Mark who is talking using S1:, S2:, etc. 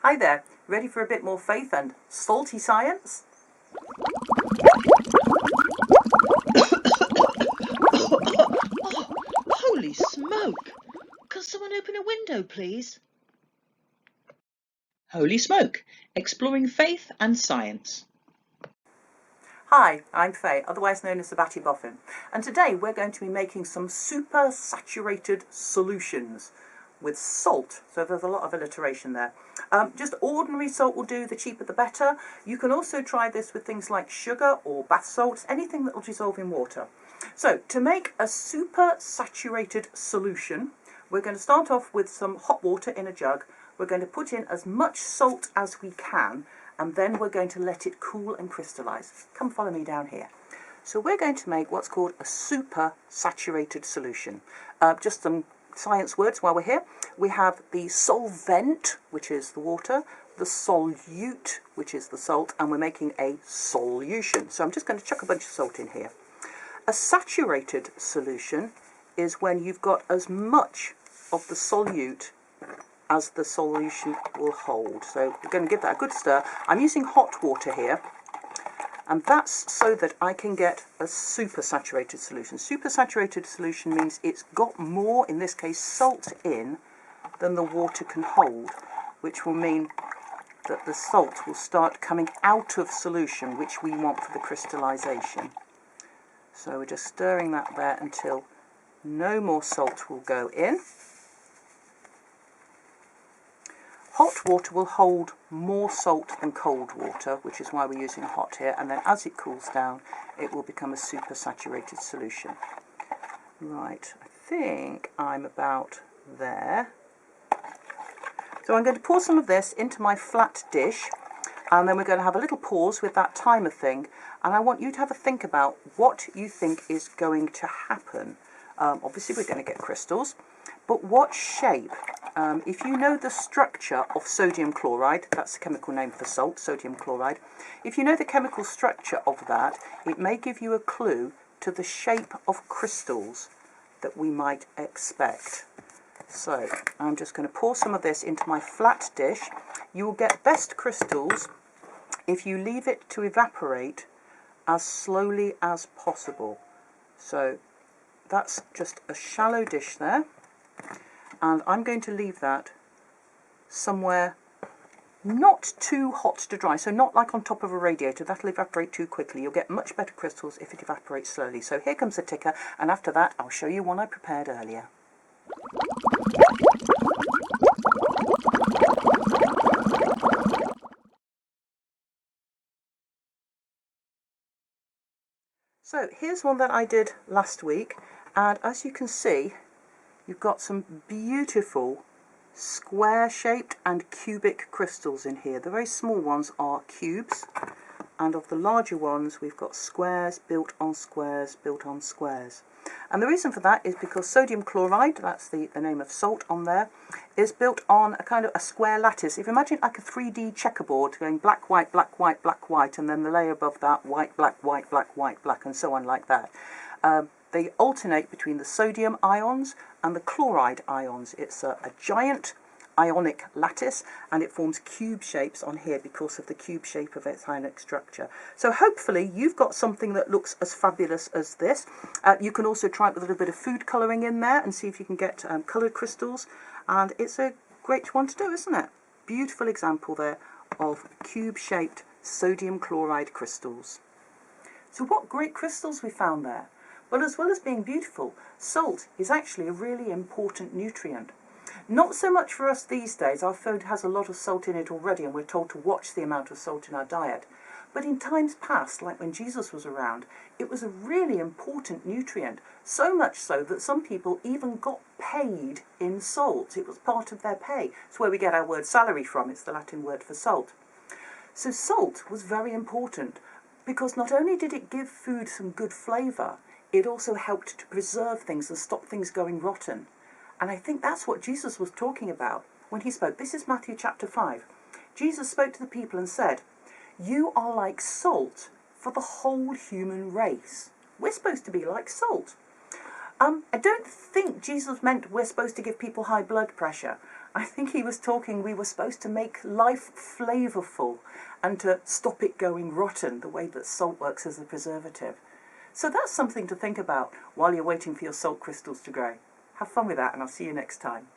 S1: Hi there, ready for a bit more faith and salty science?
S2: Oh, holy smoke! Can someone open a window, please? Holy Smoke, exploring faith and science.
S1: Hi, I'm Faye, otherwise known as the Batty Boffin, and today we're going to be making some super saturated solutions with salt, so there's a lot of alliteration there. Just ordinary salt will do, the cheaper the better. You can also try this with things like sugar or bath salts, anything that will dissolve in water. So to make a super saturated solution, we're going to start off with some hot water in a jug. We're going to put in as much salt as we can, and then we're going to let it cool and crystallise. Come follow me down here. So we're going to make what's called a super saturated solution. Just some science words while we're here. We have the solvent, which is the water, the solute, which is the salt, and we're making a solution. So I'm just going to chuck a bunch of salt in here. A saturated solution is when you've got as much of the solute as the solution will hold. So we're going to give that a good stir. I'm using hot water here, and that's so that I can get a super saturated solution. Super saturated solution means it's got more, in this case salt in, than the water can hold, which will mean that the salt will start coming out of solution, which we want for the crystallization. So we're just stirring that there until no more salt will go in. Hot water will hold more salt than cold water, which is why we're using hot here, and then as it cools down it will become a super saturated solution. Right, I think I'm about there. So I'm going to pour some of this into my flat dish, and then we're going to have a little pause with that timer thing, and I want you to have a think about what you think is going to happen. Obviously we're going to get crystals, but what shape? If you know the structure of sodium chloride, that's the chemical name for salt, sodium chloride. If you know the chemical structure of that, it may give you a clue to the shape of crystals that we might expect. So I'm just going to pour some of this into my flat dish. You will get best crystals if you leave it to evaporate as slowly as possible. So that's just a shallow dish there, and I'm going to leave that somewhere not too hot to dry, so not like on top of a radiator. That'll evaporate too quickly. You'll get much better crystals if it evaporates slowly. So here comes the ticker, and after that I'll show you one I prepared earlier. So here's one that I did last week, and as you can see, you've got some beautiful square shaped and cubic crystals in here. The very small ones are cubes, and of the larger ones we've got squares built on squares built on squares. And the reason for that is because sodium chloride, that's the name of salt on there, is built on a kind of a square lattice. If you imagine like a 3D checkerboard going black, white, black, white, black, white, and then the layer above that white, black, white, black, white, black, and so on like that. They alternate between the sodium ions and the chloride ions. It's a giant ionic lattice, and it forms cube shapes on here because of the cube shape of its ionic structure. So hopefully you've got something that looks as fabulous as this. You can also try it with a little bit of food colouring in there and see if you can get coloured crystals, and it's a great one to do, isn't it? Beautiful example there of cube shaped sodium chloride crystals. So what great crystals we found there. Well, as well as being beautiful, salt is actually a really important nutrient. Not so much for us these days. Our food has a lot of salt in it already, and we're told to watch the amount of salt in our diet. But in times past, like when Jesus was around, it was a really important nutrient. So much so that some people even got paid in salt. It was part of their pay. It's where we get our word salary from. It's the Latin word for salt. So salt was very important because not only did it give food some good flavour, it also helped to preserve things and stop things going rotten. And I think that's what Jesus was talking about when he spoke. This is Matthew chapter 5. Jesus spoke to the people and said, "You are like salt for the whole human race." We're supposed to be like salt. I don't think Jesus meant we're supposed to give people high blood pressure. I think he was talking we were supposed to make life flavourful and to stop it going rotten, the way that salt works as a preservative. So that's something to think about while you're waiting for your salt crystals to grow. Have fun with that, and I'll see you next time.